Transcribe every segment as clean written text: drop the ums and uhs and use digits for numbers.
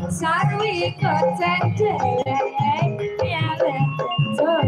Sarwi kocek derek nyalek betul.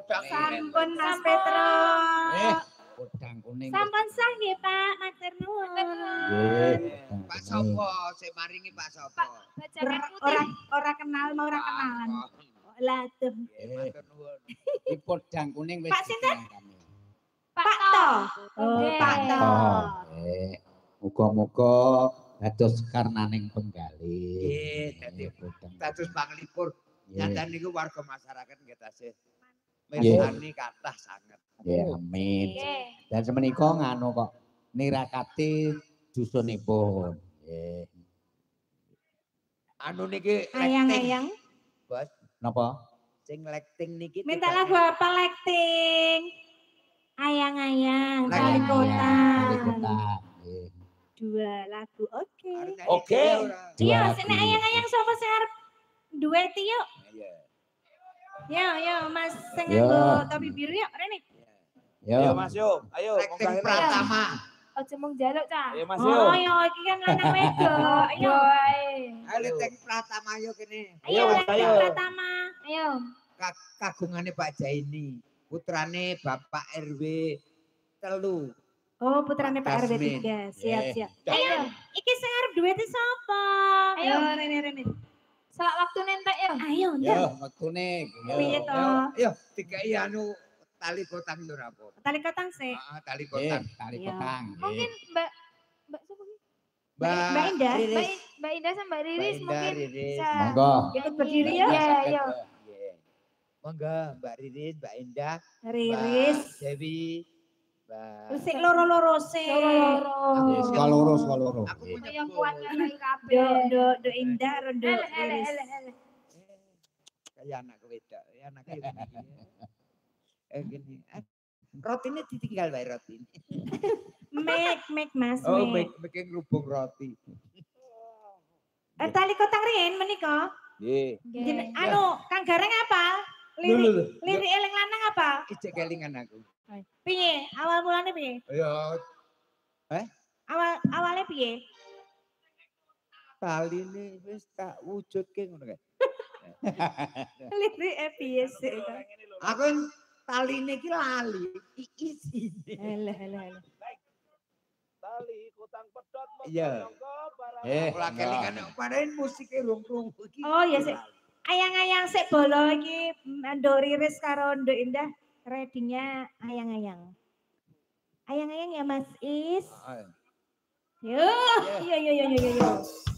Sampun Mas Petro. Kodang kuning. Sampun sah nggih Pak, matur nuwun. Nggih. Pak Sopo, sing maringi Pak Sopo. Ora kenal mau ora kenalan. Lah tuh. Matur nuwun. Iki kodang kuning wis Pak sinten? kami. Pak To. Oh, Pak To. Muga-muga dados karnaning penggalih. Nggih, dadi dados panglipur. Nyandan niku warga masyarakat nggih tasih mesani kathah sanget. Nggih, amin. Dan semenika nganu kok nirakati dusunipun. Nggih. Anu niki Ayang-ayang. Bos, Napa? sing lekting niki Minta lagu apa lekting? Ayang-ayang, Ayang-ayang, Kali Kota. Kali Kota. Nggih. 2 lagu, oke. Oke. Iya, sini ayang-ayang sapa sing arep duet yuk. Yo, Mas sing nganggo topi biru yuk, Rene. Yo. Mas yo, ayo. Lekting Pratama. Aja mung njaluk, Cah. Ayo Mas Oh, yo iki kan lanang wedok. Ayo ae. Ayo Lekting Pratama yo kene. Ayo, Lekting ayo. Pratama. Ayo. Kagungane Pak Jaini, putrane Bapak RW 3. Oh, putrane Pak RW 3. Siap. Ayo, iki sing arep duet sapa? Ayo, Rene. Sak waktu nentek yo. Ayo, Yo, wektune. Piye to? Yo, dikai anu tali kotang yo ora apa. Tali kotang sih. Heeh, tali kotang. Kali Kotang. Mungkin Mbak siapa sih? Mbak Indah. Riris. Mbak Indah sama Mbak Riris Mbak mungkin Riris. bisa Monggo. ikut berdiri ya. Iya. Monggo Mbak Riris, Mbak Indah, Riris. Mbak Dewi, Mbak Sik loro-loro sik. Nggih, sekaloro. Aku punya Yang kuat nang kabeh. Do Indah rondo Riris. Kayak anak wedok, anaknya gini. Rotinya ditinggal wae roti. Make Mas. Oh, bikin kerupuk roti. Tali kotang rien menika. Nggih. Anu, Kang Gareng apa? Lirik eling lanang apa? Ijek kelingan aku. Piye? Awal mulane piye? Ya, Awalnya piye? tali ini wis tak wujudke ngono kae. Lirik piye sih? Aku tali ini ki lali, isine. Halah. Tali kutang pedot Iya. Ora kelingan padahal musike rung-rung iki. Oh ya sik. Ayang-ayang sik bolo iki Nduk Riris karo Nduk Indah readingnya ayang-ayang. Ayang-ayang ya Mas Is. Yo. Yo.